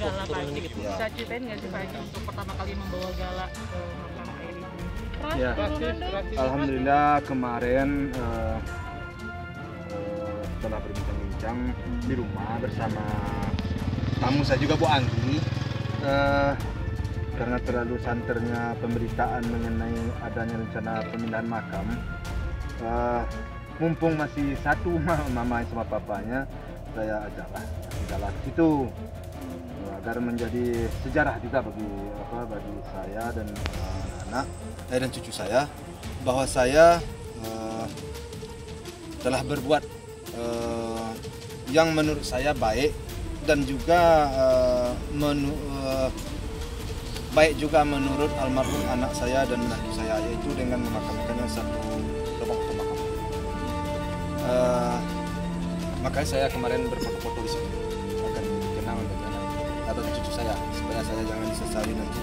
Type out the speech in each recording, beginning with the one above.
Gala Pak Haji. gitu. Bisa ceritain nggak sih Pak Haji untuk pertama kali membawa Gala ke makam air ini? Ya, alhamdulillah kemarin setelah berbincang-bincang di rumah bersama tamu saya juga Bu Anggi, karena terlalu santernya pemberitaan mengenai adanya rencana pemindahan makam, mumpung masih satu mama sama papanya, saya ajaklah jalan ke situ agar menjadi sejarah juga bagi saya dan anak-anak dan cucu saya, bahwa saya telah berbuat yang menurut saya baik dan juga baik juga menurut almarhum anak saya dan menantu saya, yaitu dengan memakamkannya satu lubang pemakaman. Makanya saya kemarin berfoto-foto di sini agar dikenang dengan atau cucu saya, supaya saya jangan disesali nanti.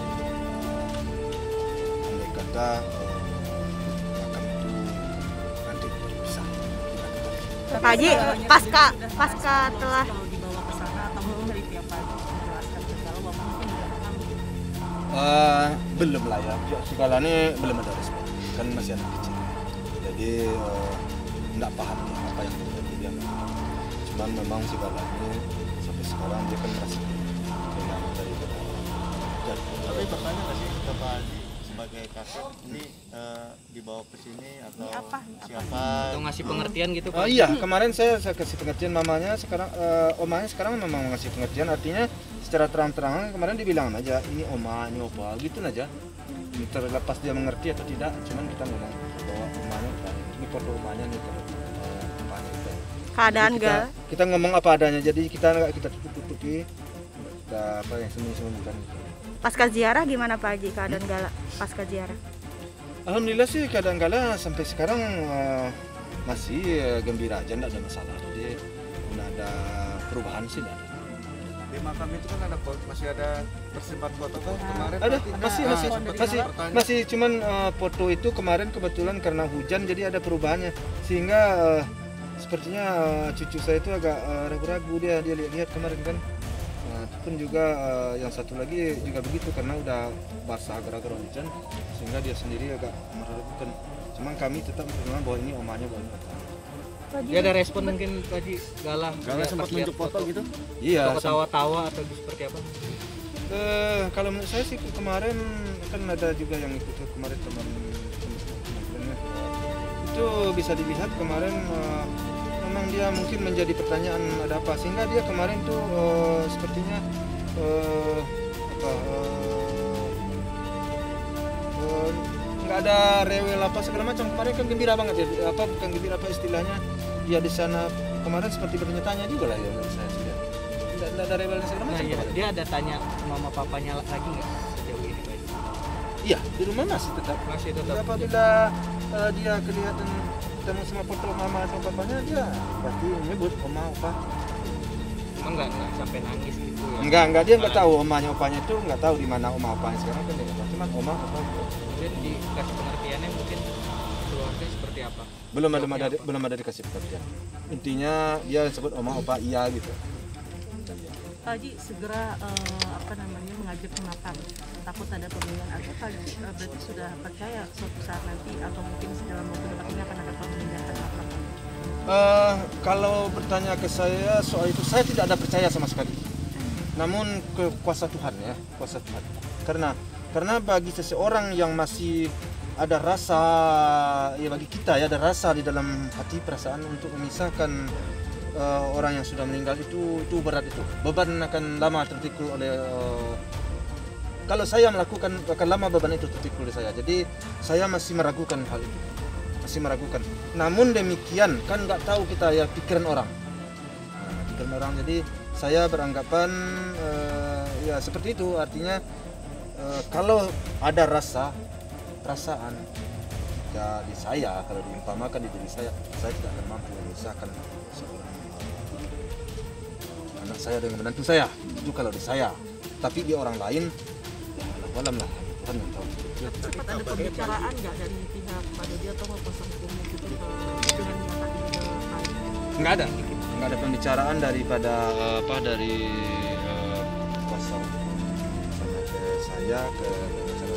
Andai kata makam itu nanti terpisah. Pak Haji, pasca telah Kalau dibawa ke sana atau mungkin dari pihak Pak Haji menjelaskan segala bahwa mungkin juga akan belum lah ya, segala ini belum ada respon, kan masih anak kecil, jadi tidak paham ya apa yang terjadi dia. Cuman memang segala ini sampai sekarang dia kan merasa kenal dari Tapi bertanya nggak sih ke Pak Haji sebagai kakak ini dibawa ke sini atau siapa? Atau ngasih pengertian gitu Pak? Iya, kemarin saya kasih pengertian mamanya, sekarang omanya sekarang memang ngasih pengertian, artinya secara terang-terangan kemarin dibilang aja ini oma, ini opa, gitu aja. Terlepas dia mengerti atau tidak, cuman kita ngomong bahwa omanya ini foto omanya, ini foto opanya gitu. keadaan Jadi Gala. kita ngomong apa adanya, jadi kita nggak kita tutup-tutupi, kita apa yang sembunyi-sembunyikan gitu. Pasca ziarah gimana Pak Haji keadaan Gala pasca ziarah? Alhamdulillah sih keadaan Gala sampai sekarang masih gembira aja, enggak ada masalah. Jadi enggak ada perubahan sih, enggak ada. Di makam itu kan masih ada tersimpan foto tuh kemarin. Ada, berarti masih cuman foto itu kemarin kebetulan karena hujan jadi ada perubahannya, sehingga sepertinya cucu saya itu agak ragu-ragu, dia lihat kemarin kan. Itu pun juga yang satu lagi juga begitu karena udah basah gara-gara hujan, sehingga dia sendiri agak meragukan. Cuman kami tetap berpegang bahwa ini omanya, bahwa ini opanya. Dia ada respon mungkin Pak Haji Gala sempat nunjuk foto gitu. Iya. Atau ketawa-tawa atau seperti apa? Kalau menurut saya sih kemarin kan ada juga yang ikut kemarin teman-temannya. Itu bisa dilihat kemarin memang dia mungkin menjadi pertanyaan ada apa, sehingga dia kemarin tuh sepertinya nggak ada rewel apa segala macam. Kemarin kan gembira banget ya, bukan gembira apa istilahnya, dia di sana kemarin seperti bertanya-tanya juga lah ya menurut saya sih. Tidak ada rewel segala macam. Iya. Dia ada tanya mama papanya lagi nggak sejauh ini Pak Haji? Iya, di rumah masih tetap. Masih Apabila dia kelihatan ketemu sama foto mama sama papanya, dia pasti menyebut oma, opa. Emang nggak sampai nangis gitu ya? Enggak, dia nggak tahu omanya opanya itu, nggak tahu di mana oma opanya sekarang kan dia nggak tahu, cuma oma opa gitu. Mungkin dikasih pengertiannya mungkin keluarga seperti apa? Belum ada dikasih pengertian. Intinya dia sebut oma opa iya gitu. Pak Haji segera mengajak ke makam, takut ada pemindahan, atau Pak Haji berarti sudah percaya suatu saat nanti atau mungkin dalam waktu dekat ini akan ada pemindahkan makam? Kalau bertanya ke saya soal itu, saya tidak ada percaya sama sekali. Namun ke kuasa Tuhan ya, kuasa Tuhan. Karena bagi seseorang yang masih ada rasa, ya bagi kita ya ada rasa di dalam hati, perasaan untuk memisahkan orang yang sudah meninggal itu berat, itu beban akan lama terpikul oleh kalau saya melakukan akan lama beban itu terpikul oleh saya. Jadi saya masih meragukan hal itu, masih meragukan. Namun demikian kan nggak tahu kita ya pikiran orang, jadi saya beranggapan ya seperti itu. Artinya kalau ada perasaan ya di saya, kalau diumpamakan di diri saya tidak akan mampu memisahkan seorang anak saya dengan menantu saya, itu kalau di saya. Tapi di orang lain ya alam lah, Tuhan yang tahu. Sempat ada pembicaraan nggak dari pihak Pak Dodi atau kuasa hukumnya gitu dengan menyatakan Nggak ada pembicaraan dari kuasa saya ke acara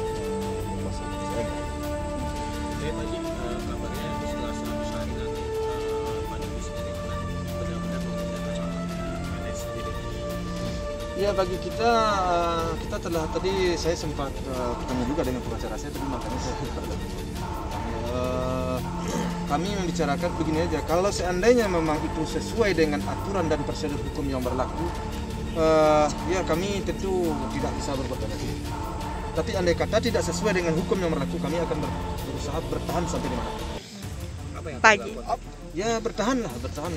kuasa hukum saya. Oke Pak Haji, kabarnya setelah 100 hari nanti Pak Dodi sendiri akan benar-benar mengerjakan sama PNS sendiri. Ya bagi kita telah tadi saya sempat ketemu juga dengan pengacara saya tadi, makanya saya kami membicarakan begini aja, kalau seandainya memang itu sesuai dengan aturan dan prosedur hukum yang berlaku, ya kami tentu tidak bisa berbuat banyak. Tapi andai kata tidak sesuai dengan hukum yang berlaku, kami akan berusaha bertahan sampai di mana. Apa yang Pak Haji. Ya bertahan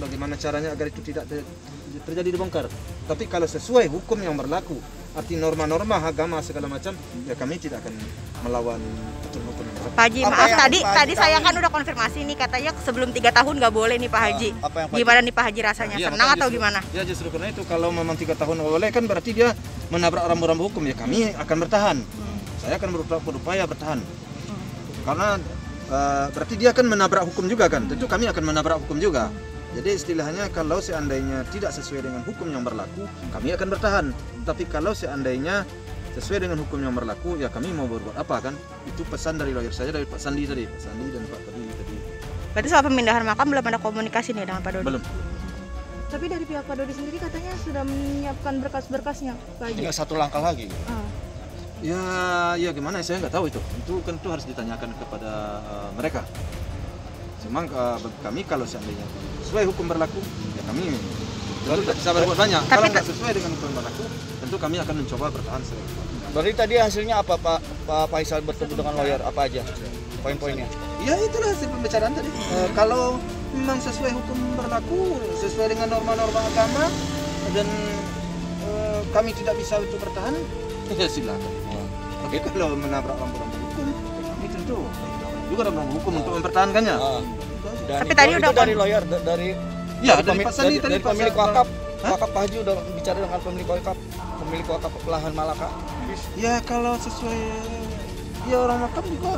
bagaimana caranya agar itu tidak terjadi dibongkar. Tapi kalau sesuai hukum yang berlaku, arti norma-norma agama segala macam, ya kami tidak akan melawan aturan hukum yang berlaku. Pak Haji, Apa maaf yang tadi Pak Haji tadi saya tahu? kan udah konfirmasi nih, katanya sebelum 3 tahun nggak boleh nih Pak Haji. Apa yang Pak Gimana nih Pak Haji rasanya? Iya, Senang makanya atau justru- gimana? Ya justru karena itu kalau memang 3 tahun boleh kan berarti dia menabrak rambu-rambu hukum, ya kami akan bertahan. Saya akan berupaya bertahan. Karena berarti dia akan menabrak hukum juga kan. Tentu kami akan menabrak hukum juga. Jadi istilahnya kalau seandainya tidak sesuai dengan hukum yang berlaku, kami akan bertahan. Tapi kalau seandainya sesuai dengan hukum yang berlaku, ya kami mau berbuat apa kan? Itu pesan dari lawyer saya, dari Pak Sandi tadi, Pak Sandi dan Pak tadi. Berarti soal pemindahan makam belum ada komunikasi nih dengan Pak Dodi? Belum. Tapi dari pihak Pak Dodi sendiri katanya sudah menyiapkan berkas-berkasnya, Pak Haji. Tinggal satu langkah lagi. Ya gimana? Saya nggak tahu itu. Itu kan itu harus ditanyakan kepada mereka. Cuma bagi kami kalau seandainya sesuai hukum berlaku, ya kami tentu tidak bisa berbuat banyak. Tapi Kalau nggak sesuai dengan hukum berlaku, tentu kami akan mencoba bertahan. Berarti tadi hasilnya apa Pak Faisal bertemu dengan lawyer, apa aja poin-poinnya? Ya itulah hasil pembicaraan tadi. Kalau memang sesuai hukum berlaku, sesuai dengan norma-norma agama dan kami tidak bisa untuk bertahan, ya silakan. Tapi kalau menabrak rambu-rambu hukum, ya kami tentu juga rambu hukum untuk mempertahankannya. Tapi tadi udah dari lawyer, dari Ya, dari Pak Sandi tadi dari Pak pemilik Sandi. wakaf. Hah? Wakaf Pak Haji udah bicara dengan pemilik wakaf lahan Malaka. Ya kalau sesuai, ya orang makam juga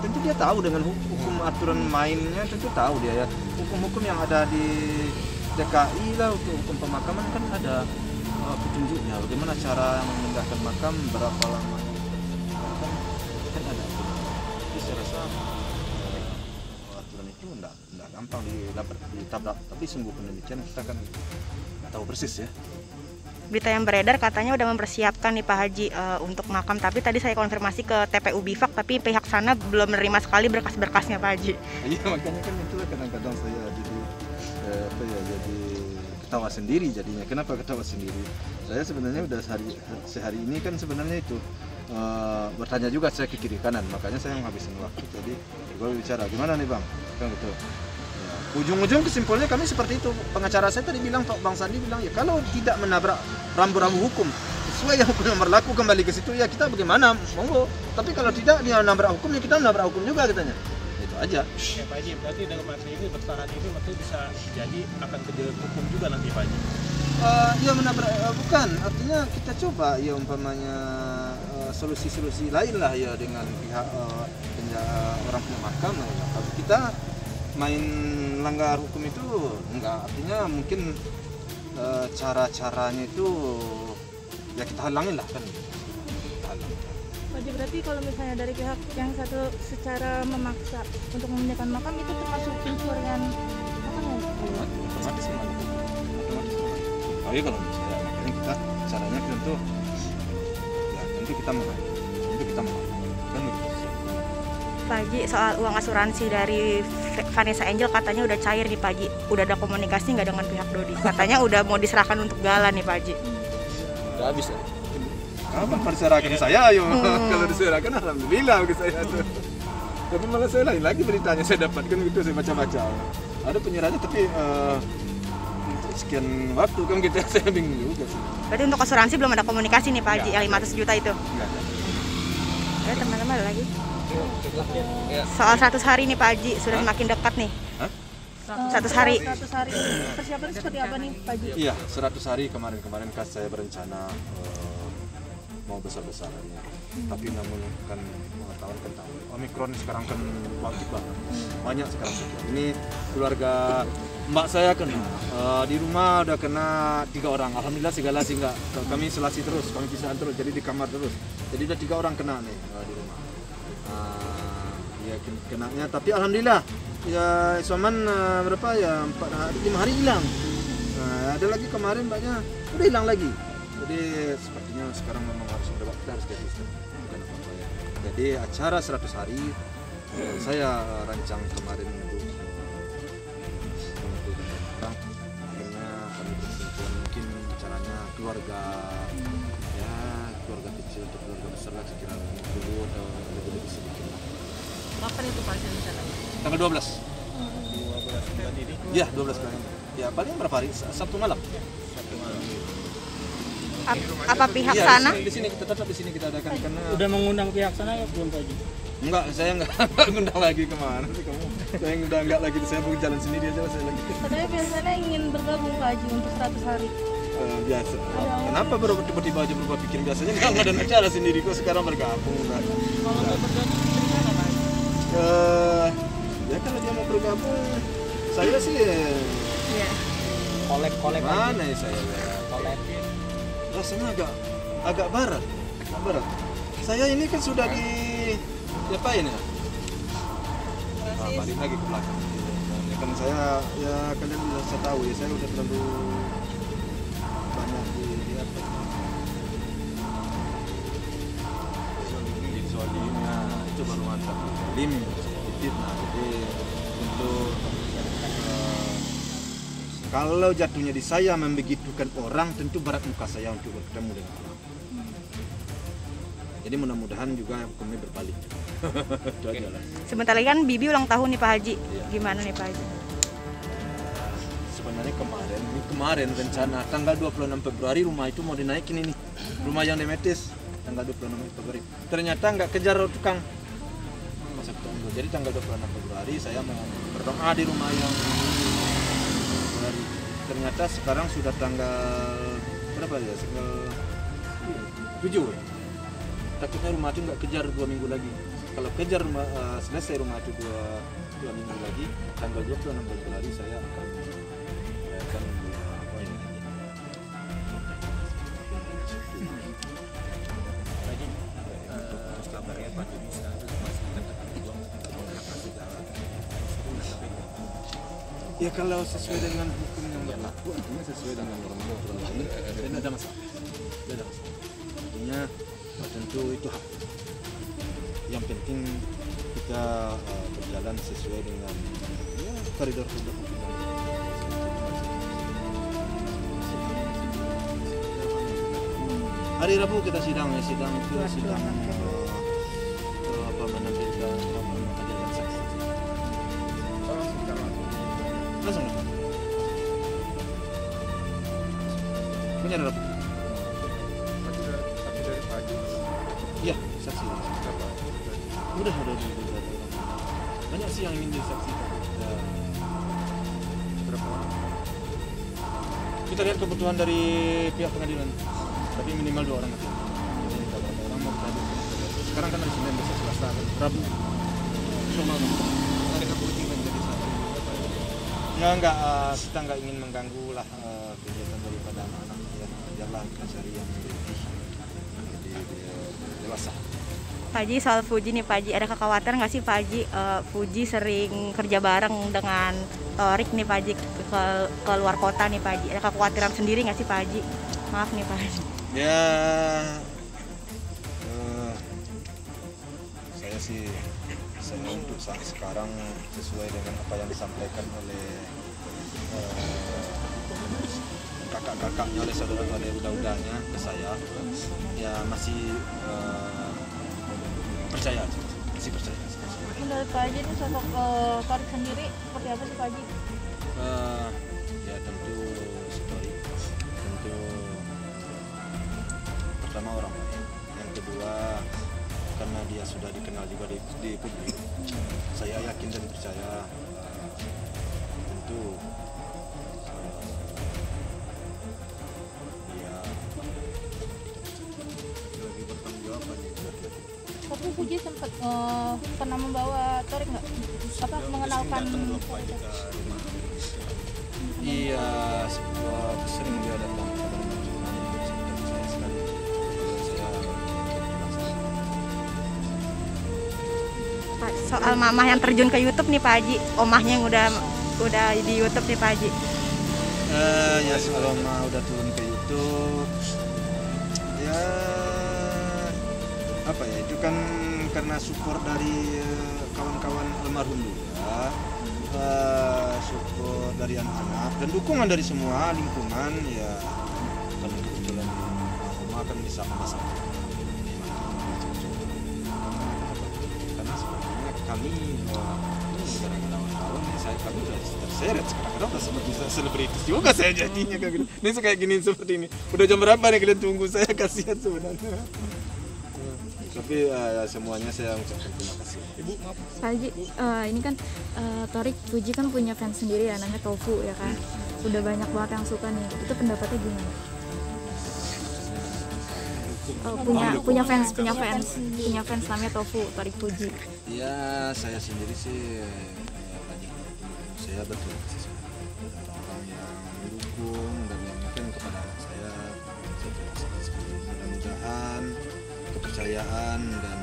tentu dia tahu dengan hukum aturan mainnya, tentu tahu dia ya. Hukum-hukum yang ada di DKI lah untuk hukum pemakaman kan ada petunjuknya. Bagaimana cara memindahkan makam, berapa lama kan ada. Jadi saya rasa aturan itu enggak gampang ditabrak. Tapi sungguh demikian kita kan tahu persis ya. Berita yang beredar katanya udah mempersiapkan nih Pak Haji untuk makam, tapi tadi saya konfirmasi ke TPU Bifak, tapi pihak sana belum menerima sekali berkas-berkasnya Pak Haji. Iya makanya kan itulah kadang-kadang saya jadi jadi ketawa sendiri jadinya. Kenapa ketawa sendiri? Saya sebenarnya udah sehari ini kan sebenarnya itu bertanya juga saya ke kiri kanan, makanya saya menghabiskan waktu. Jadi gue bicara gimana nih bang, kan gitu. Ya, ujung-ujung kesimpulannya kami seperti itu. Pengacara saya tadi bilang, Pak Bang Sandi bilang ya kalau tidak menabrak rambu-rambu hukum sesuai yang hukum yang berlaku, kembali ke situ ya kita bagaimana monggo. Tapi kalau tidak dia menabrak hukum ya kita menabrak hukum juga katanya. Itu aja. Ya Pak Haji, berarti dalam arti ini bertahan ini berarti bisa jadi akan kejerat hukum juga nanti Pak Haji? Ya menabrak, bukan, artinya kita coba ya umpamanya solusi-solusi lain lah ya dengan pihak orang pemakam. Kalau kita main langgar hukum itu enggak, artinya mungkin cara-caranya itu ya kita halangin lah kan. Pak Haji, berarti kalau misalnya dari pihak yang satu secara memaksa untuk memindahkan makam itu termasuk pencurian makam ya? Otomatis memang. Oh iya kalau misalnya makanya kita caranya tentu ya tentu kita mau kan begitu. Pak Haji, soal uang asuransi dari Vanessa Angel katanya udah cair nih Pak Haji. Udah ada komunikasi nggak dengan pihak Dodi? Katanya udah mau diserahkan untuk Gala nih Pak Haji. Udah habis ya? Kapan perserahkan saya ayo? Kalau diserahkan alhamdulillah bagi saya tuh. Tapi malah saya lain lagi beritanya saya dapatkan gitu, saya baca-baca. Ada penyerahannya tapi untuk sekian waktu kan kita saya bingung juga sih. Berarti untuk asuransi belum ada komunikasi nih Pak Haji, yang 500 juta itu? Enggak ada. Ya teman-teman ada lagi. Soal 100 hari nih Pak Haji, sudah semakin dekat nih. Hah? 100 hari. 100 hari persiapannya seperti apa nih Pak Haji? Iya, 100 hari kemarin kan saya berencana mau besar-besarannya. Tapi namun kan pengetahuan kan tahu. Omikron sekarang kan bangkit banget. Banyak sekarang. Ini keluarga mbak saya kena di rumah udah kena 3 orang. Alhamdulillah segala sih enggak. Kami isolasi terus, kami pisahan terus. Jadi di kamar terus. Jadi udah 3 orang kena nih di rumah. Ya kenanya. Tapi alhamdulillah ya isoman berapa ya 5 hari hilang. Ada lagi kemarin mbaknya udah hilang lagi. Jadi sepertinya sekarang memang harus berobat, kita harus jadi istri. Bukan apa-apa ya. Jadi acara 100 hari saya rancang kemarin untuk orang. Akhirnya kami berkumpul mungkin acaranya keluarga ya keluarga kecil atau keluarga besar lah sekira 50 atau lebih sedikit lah. Kapan itu Pak rencananya? Tanggal 12. 12 bulan ini. Iya 12 bulan. Ya paling berapa hari? Sabtu malam. Apa pihak Iya, sana? di sini kita tetap di sini kita adakan karena Udah mengundang pihak sana ya belum Pak Haji? enggak, saya enggak ngundang lagi kemana sih kamu? Saya udah enggak lagi, saya mau jalan sendiri aja saya lagi. Katanya biasanya ingin bergabung Pak Haji untuk 100 hari. Biasa. Kenapa baru tiba-tiba aja berubah pikir? Biasanya enggak ada acara sendiri kok sekarang bergabung udah. Kalau mau bergabung dari mana Pak? Ya kalau dia mau bergabung, saya sih Iya. Kolek mana ya saya? kolek. Rasanya agak barat. Saya ini kan sudah diapain ya? Balik lagi ke belakang. Ya, kan saya ya kalian bisa tahu ya saya udah terlalu banyak di apa? Zolimnya itu baru mantap. Zolim sedikit nah jadi untuk kalau jatuhnya di saya membegitukan orang, tentu berat muka saya untuk bertemu dengan orang. Jadi mudah-mudahan juga hukumnya berbalik. Itu aja lah. Sebentar lagi kan Bibi ulang tahun nih Pak Haji. Gimana nih Pak Haji? Sebenarnya kemarin rencana tanggal 26 Februari rumah itu mau dinaikin ini. Rumah yang Demetis tanggal 26 Februari. Ternyata nggak kejar tukang. Jadi tanggal 26 Februari saya mau berdoa di rumah yang ternyata sekarang sudah tanggal berapa ya? Tanggal 7. Takutnya rumah itu nggak kejar 2 minggu lagi. Kalau kejar rumah selesai rumah itu 2 minggu lagi, tanggal 26 Februari saya akan merayakan apa ini? Lagi kabarnya Pak Joni sekarang masih tetap berjuang untuk mengatasi jalan. Ya kalau sesuai dengan hukum yang berlaku, artinya sesuai dengan norma ini, tidak ada masalah. Tidak ada masalah. Artinya tentu itu hak. Yang penting kita berjalan sesuai dengan ya, koridor hukum. Hari Rabu kita sidang ya, sidang apa menampilkan menghadirkan saksi. Langsung. Punya Rabu. Saksi dari Pak Haji. Iya, saksi. Udah. Banyak sih yang ingin disaksikan. Berapa orang? Kita lihat kebutuhan dari pihak pengadilan. Tapi minimal 2 orang aja. Jadi kalau ada orang mau beradu. Sekarang kan hari Senin, besok Selasa, Rabu. Semua hari Rabu ini menjadi satu. Ya enggak, kita enggak ingin mengganggu lah kegiatan daripada anak-anak ya. Ajarlah kita cari yang lebih dewasa. Pak Haji soal Fuji nih Pak Haji, ada kekhawatiran nggak sih Pak Haji Fuji sering kerja bareng dengan Torik nih Pak Haji ke luar kota nih Pak Haji, ada kekhawatiran sendiri nggak sih Pak Haji? Maaf nih Pak Haji. Ya, saya untuk saat sekarang sesuai dengan apa yang disampaikan oleh kakak-kakaknya, oleh saudara, oleh udah-udahnya ke saya, ya masih percaya. Menurut Pak Haji ini sosok Torik sendiri seperti apa sih Pak Haji? Ya tentu story, tentu pertama orang baik, yang kedua karena dia sudah dikenal juga di publik, saya yakin dan percaya tentu dia Bu Puji sempat pernah membawa Torik nggak? Apa mengenalkan? Iya, sering dia datang ke saya sekali. Pak, soal mamah yang terjun ke YouTube nih Pak Haji, omahnya yang udah di YouTube nih Pak Haji. Ya kalau mah udah turun ke YouTube, ya apa ya, itu kan karena support dari kawan-kawan almarhum juga, support dari anak-anak dan dukungan dari semua lingkungan. Ya kalau kebetulan Oma kan bisa masak, karena sebenarnya kami gara-gara kawan kami udah terseret sekarang, udah seperti selebritis juga saya jadinya kayak gini. Ini kayak gini seperti ini. Udah jam berapa nih kalian tunggu saya, kasihan sebenarnya. Tapi ya, semuanya saya ucapkan terima kasih. Ibu, maaf. Pak Haji, ini kan Torik Puji kan punya fans sendiri ya, namanya Tofu ya kan. Udah banyak banget yang suka nih. Itu pendapatnya gimana? Punya fans namanya Tofu, Torik Puji. Ya saya sendiri sih saya betul orang yang mendukung dan yang mungkin kepada anak saya mudah-mudahan kepercayaan dan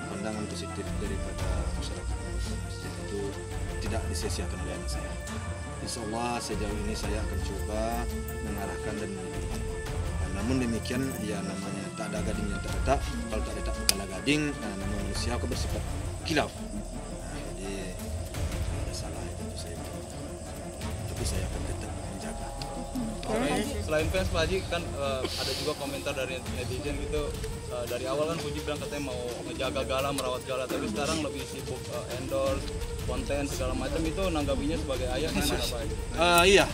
pandangan positif daripada masyarakat itu tidak disia-siakan oleh anak saya. Insya Allah sejauh ini saya akan coba mengarahkan dan mendidik. Namun demikian ya namanya tak ada gading yang tak retak, kalau tak retak bukanlah gading. Nama manusia bersifat kilaf. Jadi ada salah itu saya, tapi saya akan tetap menjaga. Selain fans Pak Haji kan ada juga komentar dari netizen gitu, dari awal kan Puji bilang katanya mau ngejaga Gala, merawat Gala, tapi sekarang lebih sibuk endorse, konten segala macam. Itu nanggapinya sebagai ayah kan apa Haji? Iya,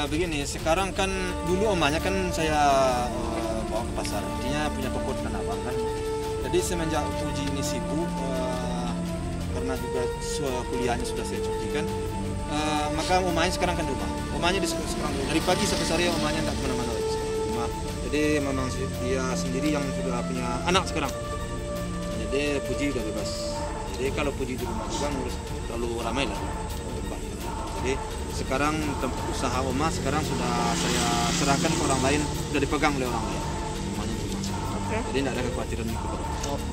begini, sekarang kan dulu omanya kan saya bawa ke pasar, artinya punya toko tanah abang kan. Jadi semenjak Puji ini sibuk, karena juga kuliahnya sudah saya cutikan, maka omanya sekarang kan di rumah. Omanya sekarang dari pagi sampai sore omanya tidak kemana-mana lagi sekarang di rumah. Jadi memang dia sendiri yang sudah punya anak sekarang. Jadi Puji udah bebas. Jadi kalau Puji di rumah juga ngurus terlalu ramai lah. Jadi sekarang tempat usaha Oma sekarang sudah saya serahkan ke orang lain, sudah dipegang oleh orang lain. Omanya di rumah. Oke. Jadi tidak ada kekhawatiran itu.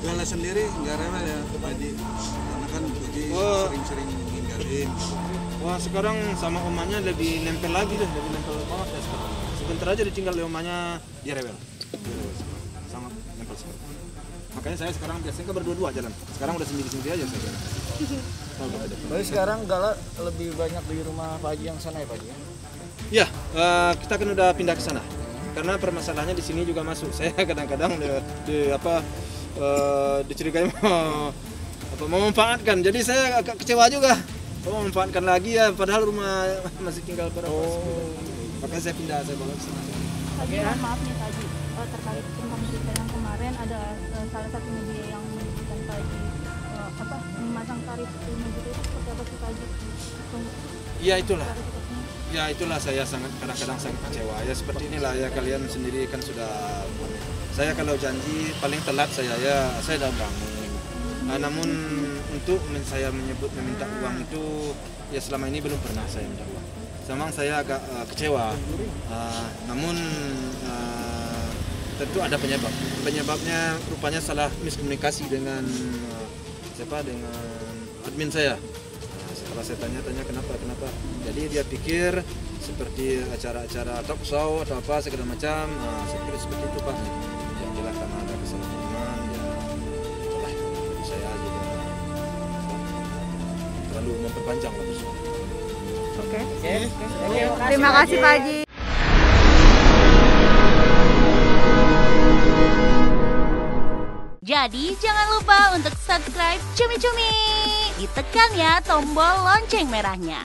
Gala sendiri nggak rewel ya Puji, karena kan Puji sering-sering ninggalin. Wah sekarang sama omanya lebih nempel lagi deh, lebih nempel banget ya sekarang. Sebentar aja ditinggal oleh omanya dia rewel. Sangat nempel sekali. Makanya saya sekarang biasanya kan berdua-dua jalan. Sekarang udah sendiri-sendiri aja saya. Tapi sekarang Gala lebih banyak di rumah Pak Haji yang sana ya Pak Haji? Ya, kita kan udah pindah ke sana. Karena permasalahannya di sini juga masuk. Saya kadang-kadang dicurigai mau memanfaatkan. Jadi saya agak kecewa juga. Memanfaatkan lagi ya, padahal rumah masih tinggal berapa. Makanya saya pindah, saya bawa ke sana. Tadi maaf nih Pak Haji, terkait tentang berita yang kemarin ada salah satu media yang menyebutkan Pak Haji memasang tarif 5 juta itu seperti apa sih Pak Haji? Ya itulah saya kadang-kadang sangat kecewa. Ya seperti inilah ya, kalian sendiri kan sudah. Saya kalau janji paling telat saya dah bangun. Namun untuk saya meminta uang itu ya selama ini belum pernah saya minta uang. Memang saya agak kecewa. Namun tentu ada penyebab. Penyebabnya rupanya salah miskomunikasi dengan dengan admin saya. Setelah saya tanya kenapa. Jadi dia pikir seperti acara-acara talk show atau apa segala macam. Saya pikir seperti itu Pak. Yang jelas karena ada kesalahpahaman ya. Saya juga terlalu memperpanjang lah persoalan. Oke. Terima kasih Pak Haji. Jadi jangan lupa untuk subscribe Cumi Cumi. Ditekan ya tombol lonceng merahnya.